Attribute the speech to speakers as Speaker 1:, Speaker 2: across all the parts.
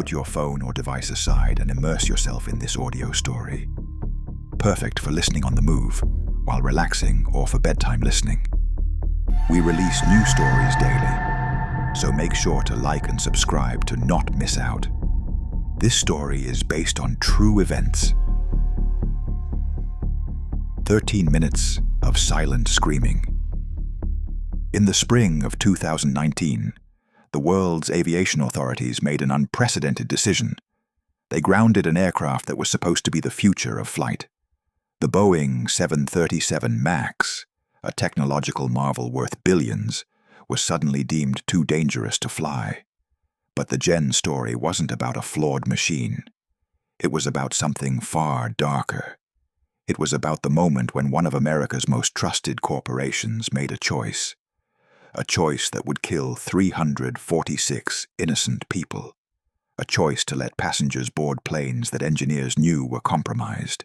Speaker 1: put your phone or device aside and immerse yourself in this audio story. Perfect for listening on the move, while relaxing, or for bedtime listening. We release new stories daily, so make sure to like and subscribe to not miss out. This story is based on true events. 13 minutes of silent screaming. In the spring of 2019, the world's aviation authorities made an unprecedented decision. They grounded an aircraft that was supposed to be the future of flight. The Boeing 737 MAX, a technological marvel worth billions, was suddenly deemed too dangerous to fly. But the Jen story wasn't about a flawed machine. It was about something far darker. It was about the moment when one of America's most trusted corporations made a choice that would kill 346 innocent people, a choice to let passengers board planes that engineers knew were compromised,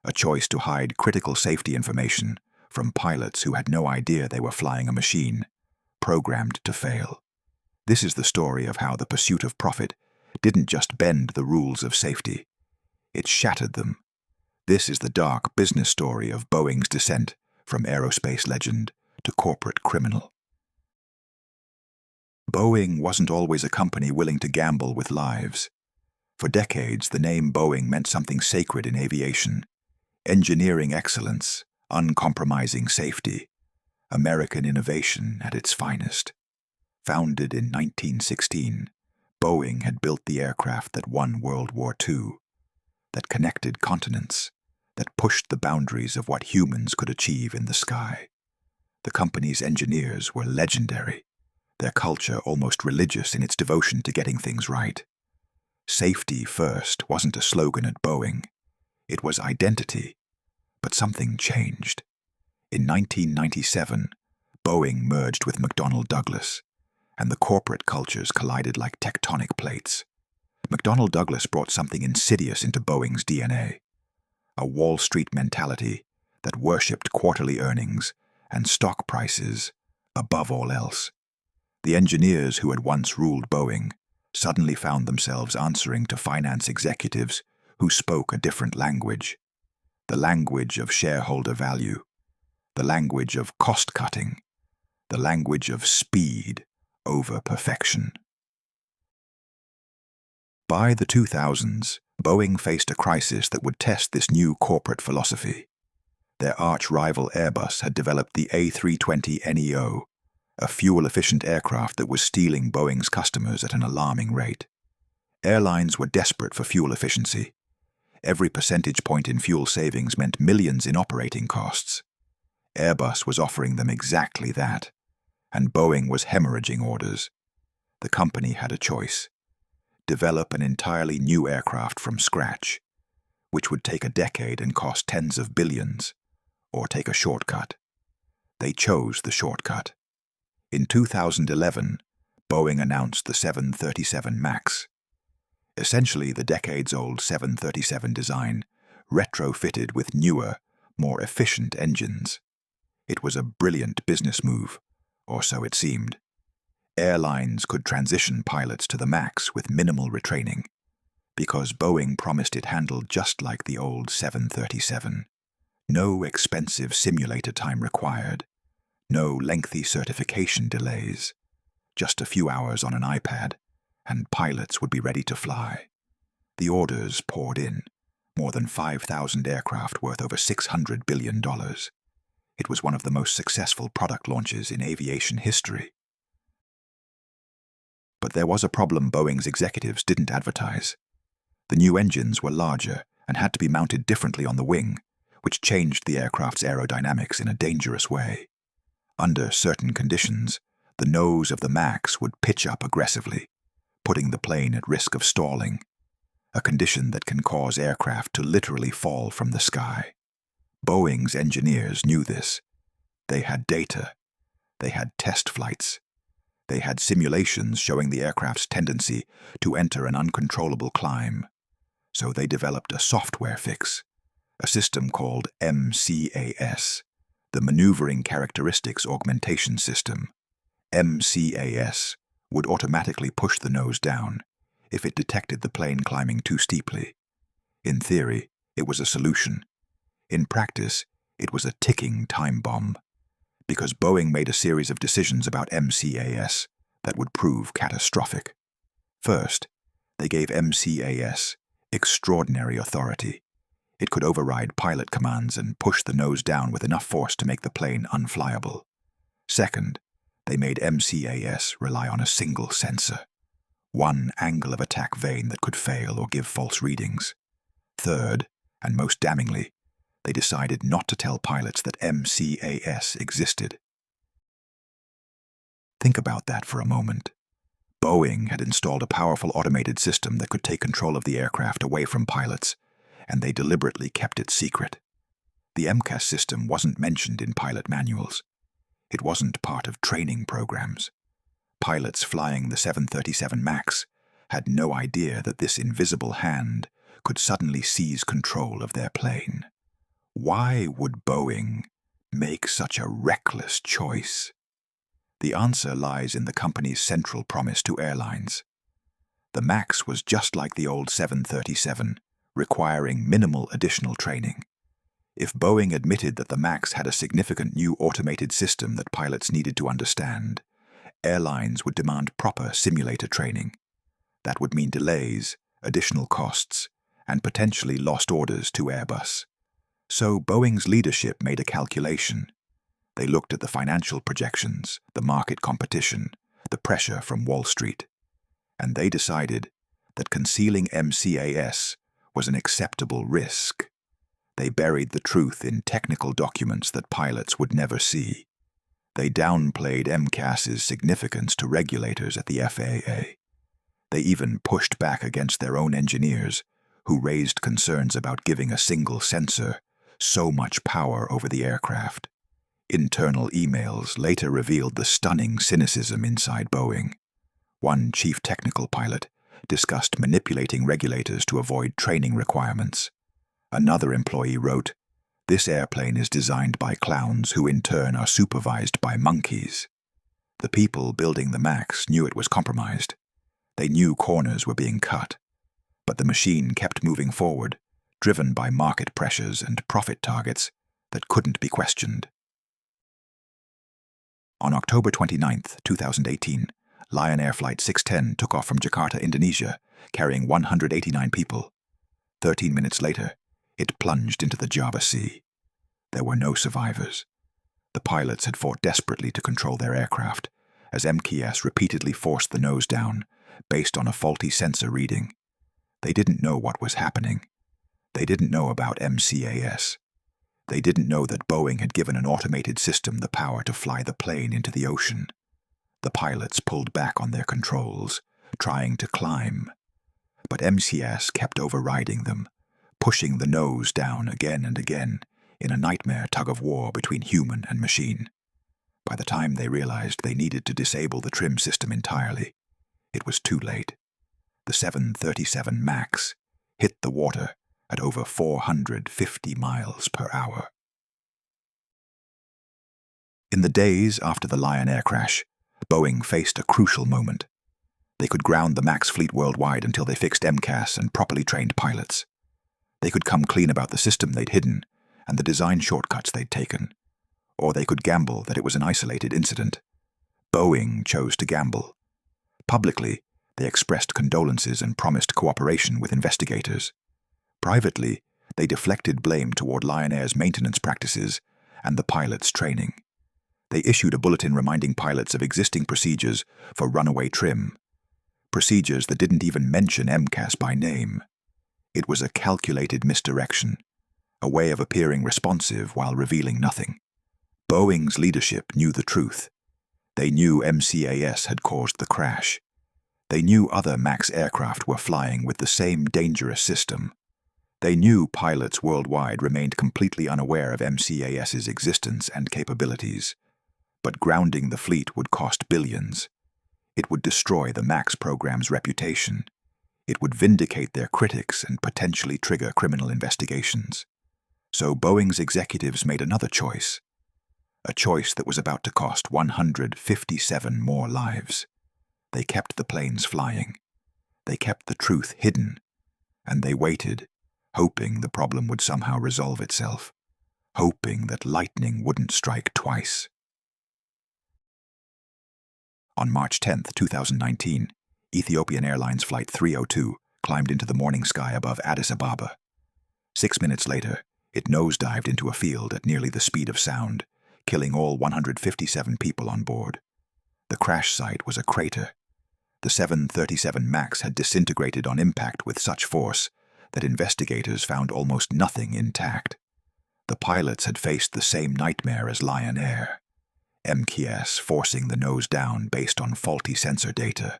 Speaker 1: a choice to hide critical safety information from pilots who had no idea they were flying a machine programmed to fail. This is the story of how the pursuit of profit didn't just bend the rules of safety, it shattered them. This is the dark business story of Boeing's descent from aerospace legend to corporate criminal. Boeing wasn't always a company willing to gamble with lives. For decades, the name Boeing meant something sacred in aviation: engineering excellence, uncompromising safety, American innovation at its finest. Founded in 1916, Boeing had built the aircraft that won World War II, that connected continents, that pushed the boundaries of what humans could achieve in the sky. The company's engineers were legendary, their culture almost religious in its devotion to getting things right. Safety first wasn't a slogan at Boeing. It was identity. But something changed. In 1997, Boeing merged with McDonnell Douglas, and the corporate cultures collided like tectonic plates. McDonnell Douglas brought something insidious into Boeing's DNA, a Wall Street mentality that worshipped quarterly earnings and stock prices above all else. The engineers who had once ruled Boeing suddenly found themselves answering to finance executives who spoke a different language, the language of shareholder value, the language of cost-cutting, the language of speed over perfection. By the 2000s, Boeing faced a crisis that would test this new corporate philosophy. Their arch-rival Airbus had developed the A320neo, a fuel-efficient aircraft that was stealing Boeing's customers at an alarming rate. Airlines were desperate for fuel efficiency. Every percentage point in fuel savings meant millions in operating costs. Airbus was offering them exactly that, and Boeing was hemorrhaging orders. The company had a choice: develop an entirely new aircraft from scratch, which would take a decade and cost tens of billions, or take a shortcut. They chose the shortcut. In 2011, Boeing announced the 737 MAX, essentially the decades-old 737 design, retrofitted with newer, more efficient engines. It was a brilliant business move, or so it seemed. Airlines could transition pilots to the MAX with minimal retraining, because Boeing promised it handled just like the old 737. No expensive simulator time required, no lengthy certification delays, just a few hours on an iPad, and pilots would be ready to fly. The orders poured in, more than 5,000 aircraft worth over $600 billion. It was one of the most successful product launches in aviation history. But there was a problem Boeing's executives didn't advertise. The new engines were larger and had to be mounted differently on the wing, which changed the aircraft's aerodynamics in a dangerous way. Under certain conditions, the nose of the MAX would pitch up aggressively, putting the plane at risk of stalling, a condition that can cause aircraft to literally fall from the sky. Boeing's engineers knew this. They had data. They had test flights. They had simulations showing the aircraft's tendency to enter an uncontrollable climb. So they developed a software fix, a system called MCAS, the Maneuvering Characteristics Augmentation System. MCAS would automatically push the nose down, if it detected the plane climbing too steeply. In theory, it was a solution. In practice, it was a ticking time bomb, because Boeing made a series of decisions about MCAS that would prove catastrophic. First, they gave MCAS extraordinary authority. It could override pilot commands and push the nose down with enough force to make the plane unflyable. Second, they made MCAS rely on a single sensor, one angle of attack vane that could fail or give false readings. Third, and most damningly, they decided not to tell pilots that MCAS existed. Think about that for a moment. Boeing had installed a powerful automated system that could take control of the aircraft away from pilots, and they deliberately kept it secret. The MCAS system wasn't mentioned in pilot manuals. It wasn't part of training programs. Pilots flying the 737 MAX had no idea that this invisible hand could suddenly seize control of their plane. Why would Boeing make such a reckless choice? The answer lies in the company's central promise to airlines. The MAX was just like the old 737, requiring minimal additional training. If Boeing admitted that the MAX had a significant new automated system that pilots needed to understand, airlines would demand proper simulator training. That would mean delays, additional costs, and potentially lost orders to Airbus. So Boeing's leadership made a calculation. They looked at the financial projections, the market competition, the pressure from Wall Street, and they decided that concealing MCAS was an acceptable risk. They buried the truth in technical documents that pilots would never see. They downplayed MCAS's significance to regulators at the FAA. They even pushed back against their own engineers, who raised concerns about giving a single sensor so much power over the aircraft. Internal emails later revealed the stunning cynicism inside Boeing. One chief technical pilot discussed manipulating regulators to avoid training requirements. Another employee wrote, "This airplane is designed by clowns who in turn are supervised by monkeys." The people building the MAX knew it was compromised. They knew corners were being cut. But the machine kept moving forward, driven by market pressures and profit targets that couldn't be questioned. On October 29, 2018, Lion Air Flight 610 took off from Jakarta, Indonesia, carrying 189 people. 13 minutes later, it plunged into the Java Sea. There were no survivors. The pilots had fought desperately to control their aircraft, as MCAS repeatedly forced the nose down, based on a faulty sensor reading. They didn't know what was happening. They didn't know about MCAS. They didn't know that Boeing had given an automated system the power to fly the plane into the ocean. The pilots pulled back on their controls, trying to climb. But MCAS kept overriding them, pushing the nose down again and again in a nightmare tug-of-war between human and machine. By the time they realized they needed to disable the trim system entirely, it was too late. The 737 MAX hit the water at over 450 miles per hour. In the days after the Lion Air crash, Boeing faced a crucial moment. They could ground the MAX fleet worldwide until they fixed MCAS and properly trained pilots. They could come clean about the system they'd hidden and the design shortcuts they'd taken. Or they could gamble that it was an isolated incident. Boeing chose to gamble. Publicly, they expressed condolences and promised cooperation with investigators. Privately, they deflected blame toward Lion Air's maintenance practices and the pilots' training. They issued a bulletin reminding pilots of existing procedures for runaway trim, procedures that didn't even mention MCAS by name. It was a calculated misdirection, a way of appearing responsive while revealing nothing. Boeing's leadership knew the truth. They knew MCAS had caused the crash. They knew other MAX aircraft were flying with the same dangerous system. They knew pilots worldwide remained completely unaware of MCAS's existence and capabilities. But grounding the fleet would cost billions. It would destroy the MAX program's reputation. It would vindicate their critics and potentially trigger criminal investigations. So Boeing's executives made another choice. A choice that was about to cost 157 more lives. They kept the planes flying. They kept the truth hidden, and they waited, hoping the problem would somehow resolve itself, hoping that lightning wouldn't strike twice. On March 10, 2019, Ethiopian Airlines Flight 302 climbed into the morning sky above Addis Ababa. 6 minutes later, it nosedived into a field at nearly the speed of sound, killing all 157 people on board. The crash site was a crater. The 737 MAX had disintegrated on impact with such force that investigators found almost nothing intact. The pilots had faced the same nightmare as Lion Air, MCAS forcing the nose down based on faulty sensor data,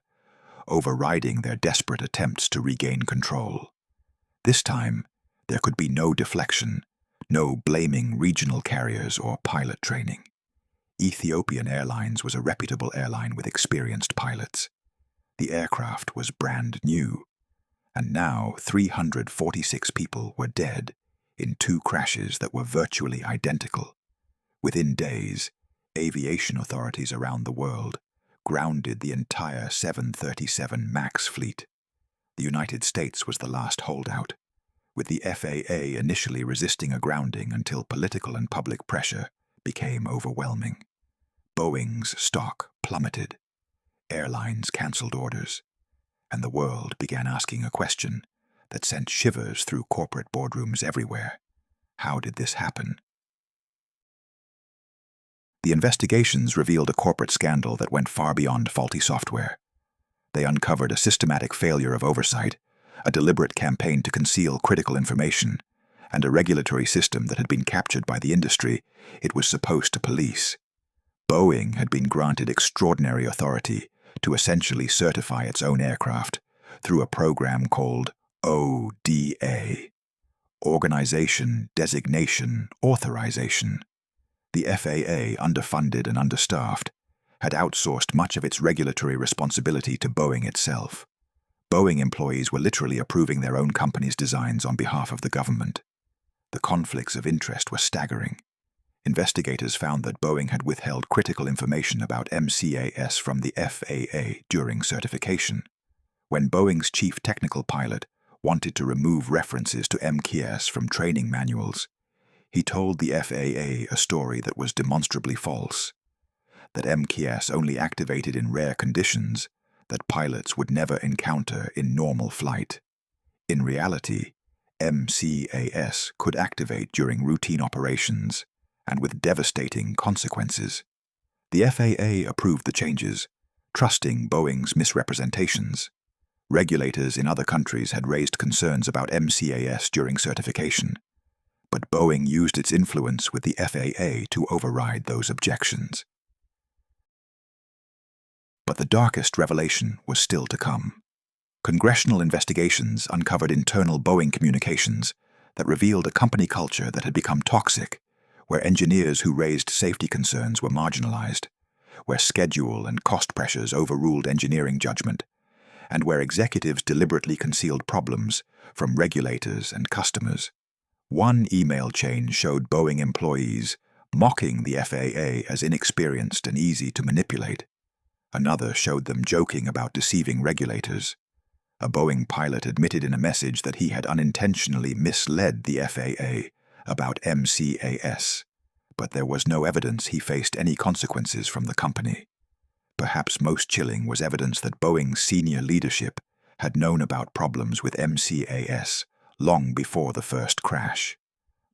Speaker 1: overriding their desperate attempts to regain control. This time, there could be no deflection, no blaming regional carriers or pilot training. Ethiopian Airlines was a reputable airline with experienced pilots. The aircraft was brand new, and now 346 people were dead in 2 crashes that were virtually identical. Within days, aviation authorities around the world grounded the entire 737 MAX fleet. The United States was the last holdout, with the FAA initially resisting a grounding until political and public pressure became overwhelming. Boeing's stock plummeted. Airlines cancelled orders, and the world began asking a question that sent shivers through corporate boardrooms everywhere. How did this happen? The investigations revealed a corporate scandal that went far beyond faulty software. They uncovered a systematic failure of oversight, a deliberate campaign to conceal critical information, and a regulatory system that had been captured by the industry it was supposed to police. Boeing had been granted extraordinary authority to essentially certify its own aircraft through a program called ODA, Organization Designation Authorization. The FAA, underfunded and understaffed, had outsourced much of its regulatory responsibility to Boeing itself. Boeing employees were literally approving their own company's designs on behalf of the government. The conflicts of interest were staggering. Investigators found that Boeing had withheld critical information about MCAS from the FAA during certification. When Boeing's chief technical pilot wanted to remove references to MCAS from training manuals, he told the FAA a story that was demonstrably false, that MCAS only activated in rare conditions that pilots would never encounter in normal flight. In reality, MCAS could activate during routine operations, and with devastating consequences. The FAA approved the changes, trusting Boeing's misrepresentations. Regulators in other countries had raised concerns about MCAS during certification, but Boeing used its influence with the FAA to override those objections. But the darkest revelation was still to come. Congressional investigations uncovered internal Boeing communications that revealed a company culture that had become toxic, where engineers who raised safety concerns were marginalized, where schedule and cost pressures overruled engineering judgment, and where executives deliberately concealed problems from regulators and customers. One email chain showed Boeing employees mocking the FAA as inexperienced and easy to manipulate. Another showed them joking about deceiving regulators. A Boeing pilot admitted in a message that he had unintentionally misled the FAA about MCAS, but there was no evidence he faced any consequences from the company. Perhaps most chilling was evidence that Boeing's senior leadership had known about problems with MCAS long before the first crash.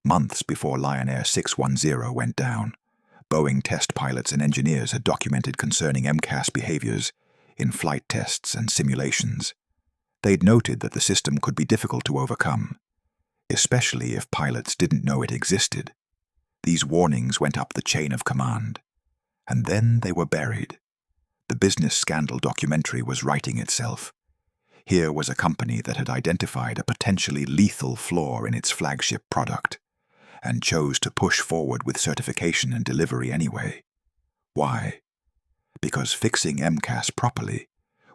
Speaker 1: Months before Lion Air 610 went down, Boeing test pilots and engineers had documented concerning MCAS behaviors in flight tests and simulations. They'd noted that the system could be difficult to overcome, especially if pilots didn't know it existed. These warnings went up the chain of command, and then they were buried. The business scandal documentary was writing itself. Here was a company that had identified a potentially lethal flaw in its flagship product, and chose to push forward with certification and delivery anyway. Why? Because fixing MCAS properly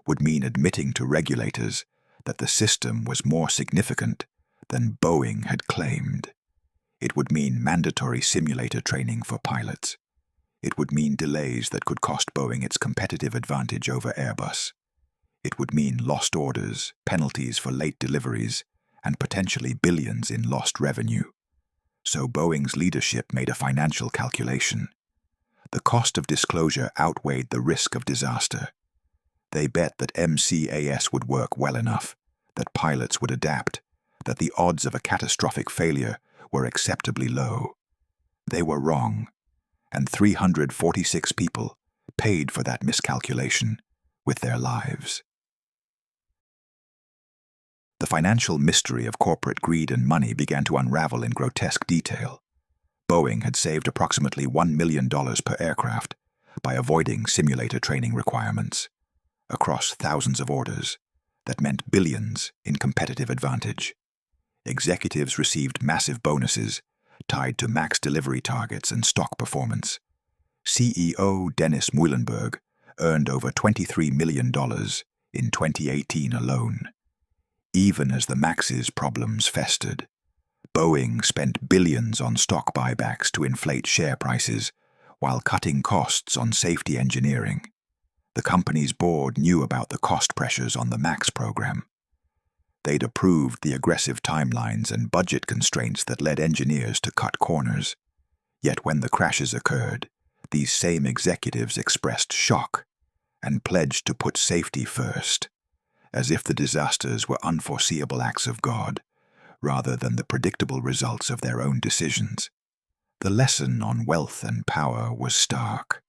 Speaker 1: would mean admitting to regulators that the system was more significant than Boeing had claimed. It would mean mandatory simulator training for pilots. It would mean delays that could cost Boeing its competitive advantage over Airbus. It would mean lost orders, penalties for late deliveries, and potentially billions in lost revenue. So Boeing's leadership made a financial calculation. The cost of disclosure outweighed the risk of disaster. They bet that MCAS would work well enough, that pilots would adapt, that the odds of a catastrophic failure were acceptably low. They were wrong, and 346 people paid for that miscalculation with their lives. The financial mystery of corporate greed and money began to unravel in grotesque detail. Boeing had saved approximately $1 million per aircraft by avoiding simulator training requirements across thousands of orders. That meant billions in competitive advantage. Executives received massive bonuses tied to max delivery targets and stock performance. CEO Dennis Muilenburg earned over $23 million in 2018 alone. Even as the MAX's problems festered, Boeing spent billions on stock buybacks to inflate share prices while cutting costs on safety engineering. The company's board knew about the cost pressures on the MAX program. They'd approved the aggressive timelines and budget constraints that led engineers to cut corners. Yet when the crashes occurred, these same executives expressed shock and pledged to put safety first, as if the disasters were unforeseeable acts of God, rather than the predictable results of their own decisions. The lesson on wealth and power was stark.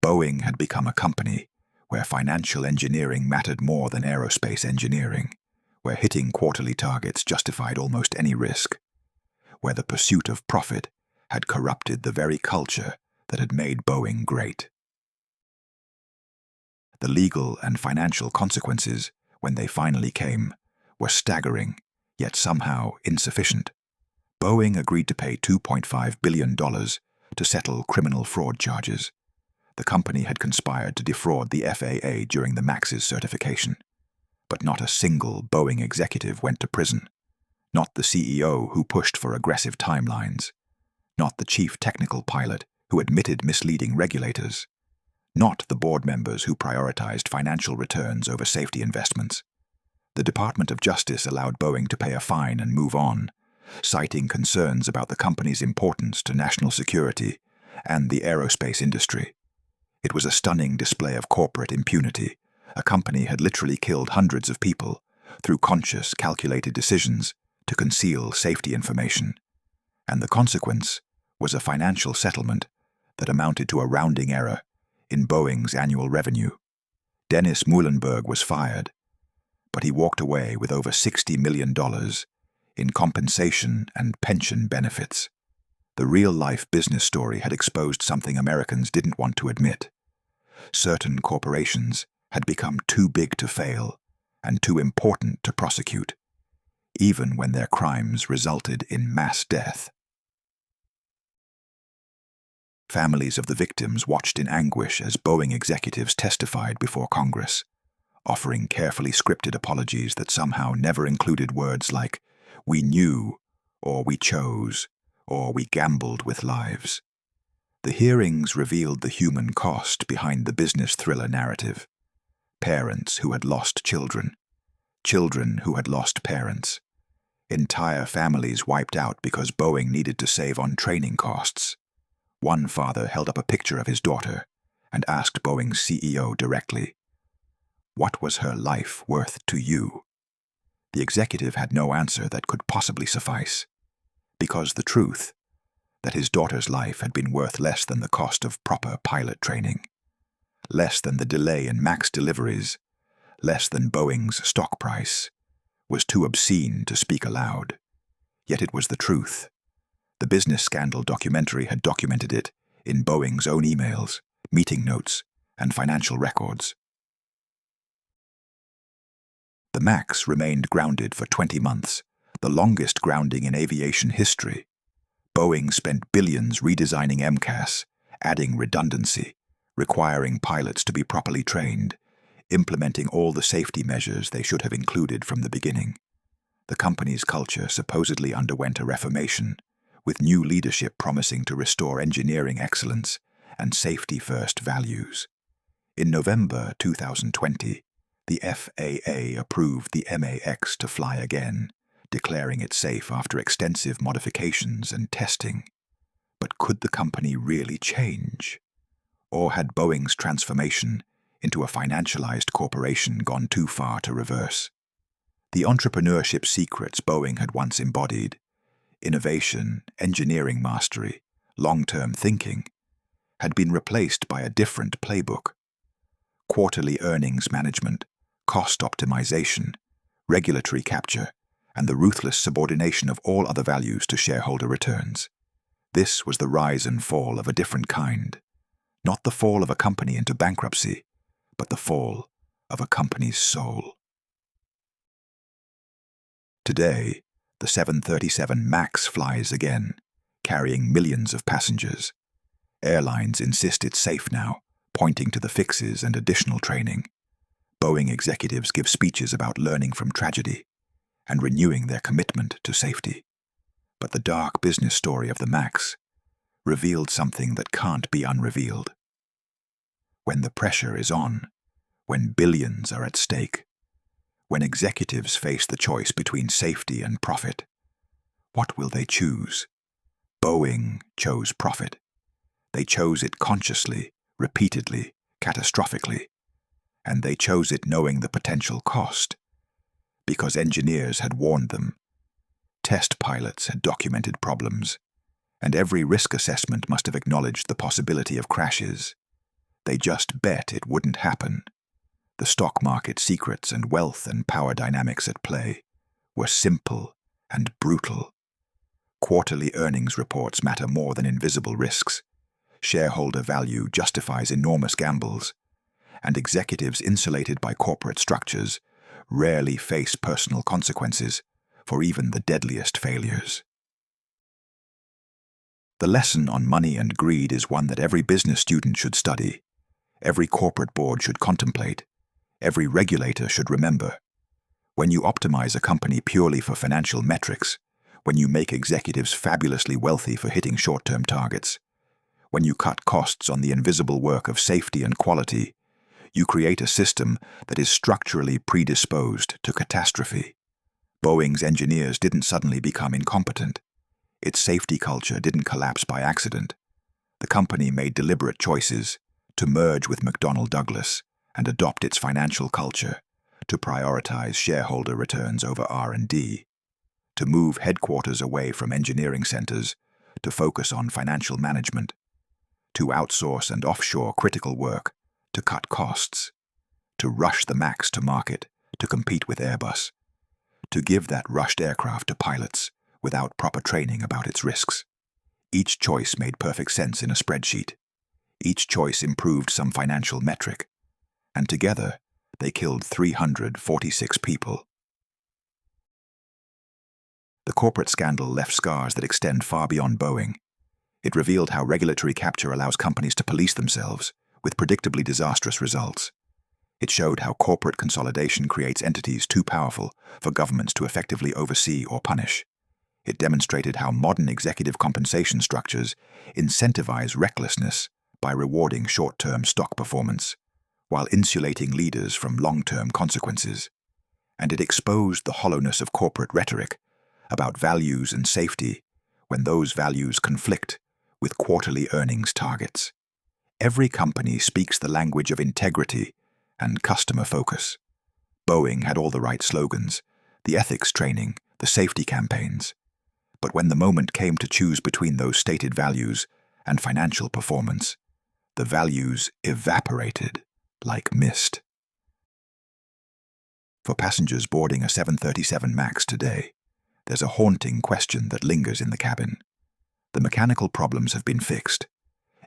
Speaker 1: Boeing had become a company where financial engineering mattered more than aerospace engineering, where hitting quarterly targets justified almost any risk, where the pursuit of profit had corrupted the very culture that had made Boeing great. The legal and financial consequences, when they finally came, were staggering, yet somehow insufficient. Boeing agreed to pay $2.5 billion to settle criminal fraud charges. The company had conspired to defraud the FAA during the MAX's certification. But not a single Boeing executive went to prison. Not the CEO who pushed for aggressive timelines. Not the chief technical pilot who admitted misleading regulators. Not the board members who prioritized financial returns over safety investments. The Department of Justice allowed Boeing to pay a fine and move on, citing concerns about the company's importance to national security and the aerospace industry. It was a stunning display of corporate impunity. A company had literally killed hundreds of people through conscious, calculated decisions to conceal safety information. And the consequence was a financial settlement that amounted to a rounding error in Boeing's annual revenue. Dennis Muilenburg was fired, but he walked away with over $60 million in compensation and pension benefits. The real-life business story had exposed something Americans didn't want to admit. Certain corporations had become too big to fail and too important to prosecute, even when their crimes resulted in mass death. Families of the victims watched in anguish as Boeing executives testified before Congress, offering carefully scripted apologies that somehow never included words like, "we knew," or "we chose," or "we gambled with lives." The hearings revealed the human cost behind the business thriller narrative. Parents who had lost children. Children who had lost parents. Entire families wiped out because Boeing needed to save on training costs. One father held up a picture of his daughter and asked Boeing's CEO directly, "What was her life worth to you?" The executive had no answer that could possibly suffice, because the truth, that his daughter's life had been worth less than the cost of proper pilot training, less than the delay in MAX deliveries, less than Boeing's stock price, was too obscene to speak aloud. Yet it was the truth. The business scandal documentary had documented it in Boeing's own emails, meeting notes, and financial records. The MAX remained grounded for 20 months, the longest grounding in aviation history. Boeing spent billions redesigning MCAS, adding redundancy, requiring pilots to be properly trained, implementing all the safety measures they should have included from the beginning. The company's culture supposedly underwent a reformation, with new leadership promising to restore engineering excellence and safety-first values. In November 2020, The FAA approved the MAX to fly again, declaring it safe after extensive modifications and testing. But could the company really change? Or had Boeing's transformation into a financialized corporation gone too far to reverse? The entrepreneurship secrets Boeing had once embodied, innovation, engineering mastery, long-term thinking, had been replaced by a different playbook. Quarterly earnings management, cost optimization, regulatory capture, and the ruthless subordination of all other values to shareholder returns. This was the rise and fall of a different kind. Not the fall of a company into bankruptcy, but the fall of a company's soul. Today, the 737 MAX flies again, carrying millions of passengers. Airlines insist it's safe now, pointing to the fixes and additional training. Boeing executives give speeches about learning from tragedy and renewing their commitment to safety. But the dark business story of the MAX revealed something that can't be unrevealed. When the pressure is on, when billions are at stake, when executives face the choice between safety and profit, what will they choose? Boeing chose profit. They chose it consciously, repeatedly, catastrophically, and they chose it knowing the potential cost, because engineers had warned them. Test pilots had documented problems, and every risk assessment must have acknowledged the possibility of crashes. They just bet it wouldn't happen. The stock market secrets and wealth and power dynamics at play were simple and brutal. Quarterly earnings reports matter more than invisible risks. Shareholder value justifies enormous gambles, and executives insulated by corporate structures rarely face personal consequences for even the deadliest failures. The lesson on money and greed is one that every business student should study, every corporate board should contemplate, every regulator should remember. When you optimize a company purely for financial metrics, when you make executives fabulously wealthy for hitting short-term targets, when you cut costs on the invisible work of safety and quality, you create a system that is structurally predisposed to catastrophe. Boeing's engineers didn't suddenly become incompetent. Its safety culture didn't collapse by accident. The company made deliberate choices to merge with McDonnell Douglas and adopt its financial culture, to prioritize shareholder returns over R&D, to move headquarters away from engineering centers to focus on financial management, to outsource and offshore critical work to cut costs, to rush the MAX to market to compete with Airbus, to give that rushed aircraft to pilots without proper training about its risks. Each choice made perfect sense in a spreadsheet. Each choice improved some financial metric, and together they killed 346 people. The corporate scandal left scars that extend far beyond Boeing. It revealed how regulatory capture allows companies to police themselves, with predictably disastrous results. It showed how corporate consolidation creates entities too powerful for governments to effectively oversee or punish. It demonstrated how modern executive compensation structures incentivize recklessness by rewarding short-term stock performance, while insulating leaders from long-term consequences. And it exposed the hollowness of corporate rhetoric about values and safety when those values conflict with quarterly earnings targets. Every company speaks the language of integrity and customer focus. Boeing had all the right slogans, the ethics training, the safety campaigns. But when the moment came to choose between those stated values and financial performance, the values evaporated like mist. For passengers boarding a 737 MAX today, there's a haunting question that lingers in the cabin. The mechanical problems have been fixed.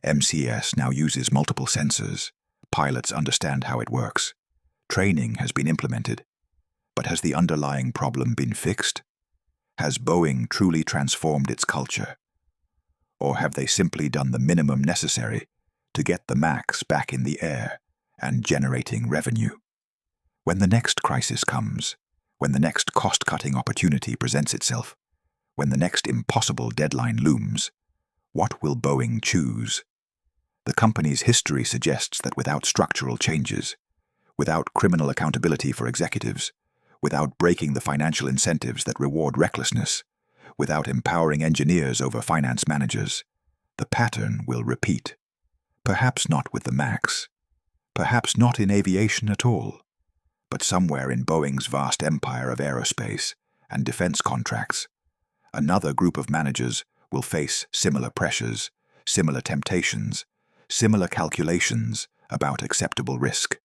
Speaker 1: MCAS now uses multiple sensors. Pilots understand how it works. Training has been implemented. But has the underlying problem been fixed? Has Boeing truly transformed its culture? Or have they simply done the minimum necessary to get the MAX back in the air and generating revenue? When the next crisis comes, when the next cost-cutting opportunity presents itself, when the next impossible deadline looms, what will Boeing choose? The company's history suggests that without structural changes, without criminal accountability for executives, without breaking the financial incentives that reward recklessness, without empowering engineers over finance managers, the pattern will repeat. Perhaps not with the MAX, perhaps not in aviation at all, but somewhere in Boeing's vast empire of aerospace and defense contracts, another group of managers will face similar pressures, similar temptations, similar calculations about acceptable risk.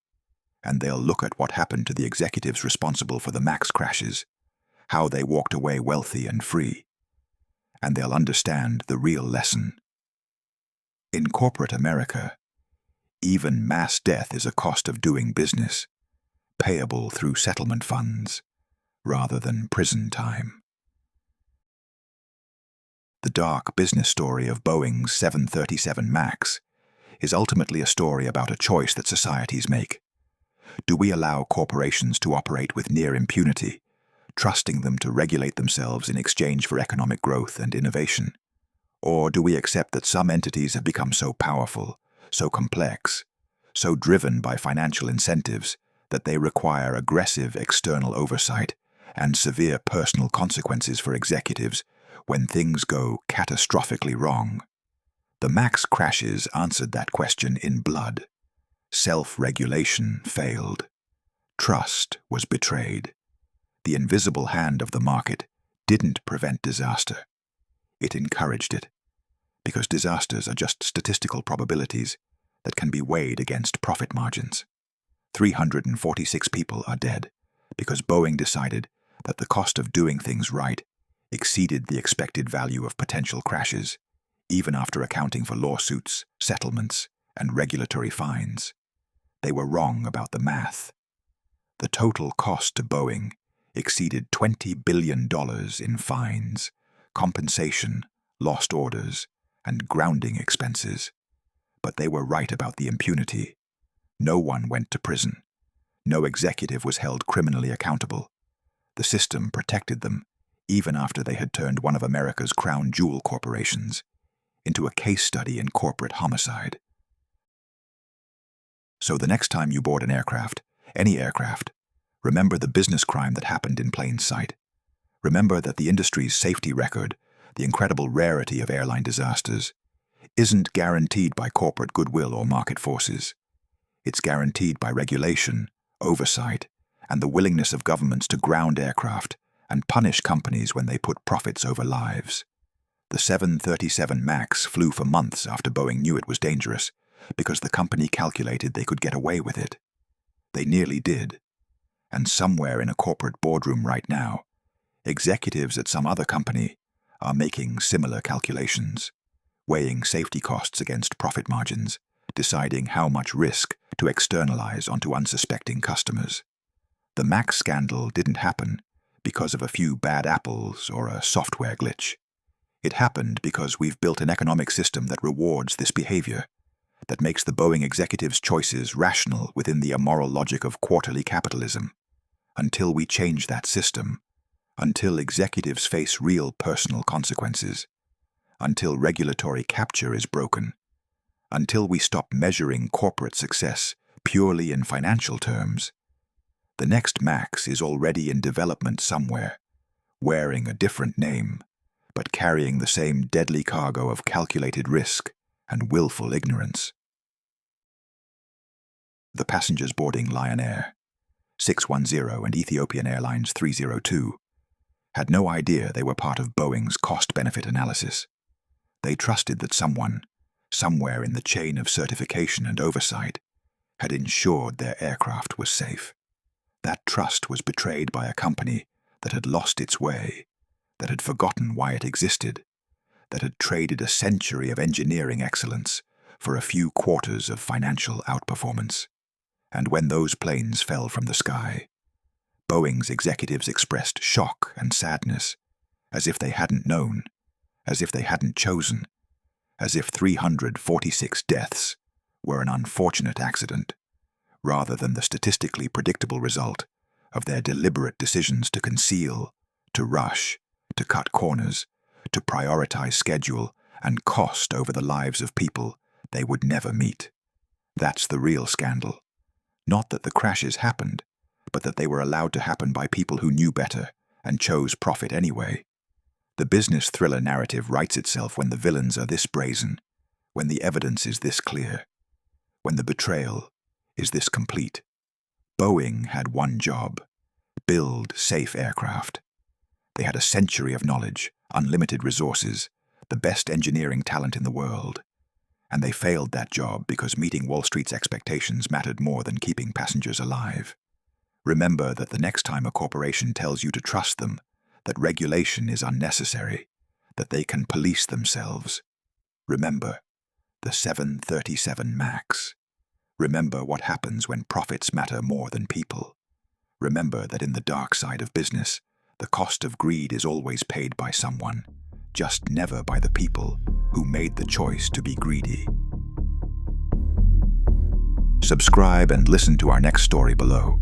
Speaker 1: And they'll look at what happened to the executives responsible for the MAX crashes, how they walked away wealthy and free. And they'll understand the real lesson. In corporate America, even mass death is a cost of doing business, payable through settlement funds, rather than prison time. The dark business story of Boeing's 737 MAX is ultimately a story about a choice that societies make. Do we allow corporations to operate with near impunity, trusting them to regulate themselves in exchange for economic growth and innovation? Or do we accept that some entities have become so powerful, so complex, so driven by financial incentives that they require aggressive external oversight and severe personal consequences for executives when things go catastrophically wrong? The MAX crashes answered that question in blood. Self-regulation failed. Trust was betrayed. The invisible hand of the market didn't prevent disaster. It encouraged it, because disasters are just statistical probabilities that can be weighed against profit margins. 346 people are dead because Boeing decided that the cost of doing things right exceeded the expected value of potential crashes, even after accounting for lawsuits, settlements, and regulatory fines. They were wrong about the math. The total cost to Boeing exceeded $20 billion in fines, compensation, lost orders, and grounding expenses. But they were right about the impunity. No one went to prison. No executive was held criminally accountable. The system protected them, even after they had turned one of America's crown jewel corporations into a case study in corporate homicide. So the next time you board an aircraft, any aircraft, remember the business crime that happened in plain sight. Remember that the industry's safety record, the incredible rarity of airline disasters, isn't guaranteed by corporate goodwill or market forces. It's guaranteed by regulation, oversight, and the willingness of governments to ground aircraft and punish companies when they put profits over lives. The 737 MAX flew for months after Boeing knew it was dangerous, because the company calculated they could get away with it. They nearly did. And somewhere in a corporate boardroom right now, executives at some other company are making similar calculations, weighing safety costs against profit margins, deciding how much risk to externalize onto unsuspecting customers. The MAX scandal didn't happen because of a few bad apples or a software glitch. It happened because we've built an economic system that rewards this behavior, that makes the Boeing executives' choices rational within the immoral logic of quarterly capitalism. Until we change that system, until executives face real personal consequences, until regulatory capture is broken, until we stop measuring corporate success purely in financial terms, the next MAX is already in development somewhere, wearing a different name, but carrying the same deadly cargo of calculated risk and willful ignorance. The passengers boarding Lion Air 610 and Ethiopian Airlines 302 had no idea they were part of Boeing's cost-benefit analysis. They trusted that someone, somewhere in the chain of certification and oversight, had ensured their aircraft was safe. That trust was betrayed by a company that had lost its way, that had forgotten why it existed, that had traded a century of engineering excellence for a few quarters of financial outperformance. And when those planes fell from the sky, Boeing's executives expressed shock and sadness, as if they hadn't known, as if they hadn't chosen, as if 346 deaths were an unfortunate accident, rather than the statistically predictable result of their deliberate decisions to conceal, to rush, to cut corners, to prioritize schedule and cost over the lives of people they would never meet. That's the real scandal. Not that the crashes happened, but that they were allowed to happen by people who knew better and chose profit anyway. The business thriller narrative writes itself when the villains are this brazen, when the evidence is this clear, when the betrayal is this complete. Boeing had one job: build safe aircraft. They had a century of knowledge, unlimited resources, the best engineering talent in the world. And they failed that job because meeting Wall Street's expectations mattered more than keeping passengers alive. Remember that the next time a corporation tells you to trust them, that regulation is unnecessary, that they can police themselves. Remember the 737 MAX. Remember what happens when profits matter more than people. Remember that in the dark side of business, the cost of greed is always paid by someone, just never by the people who made the choice to be greedy. Subscribe and listen to our next story below.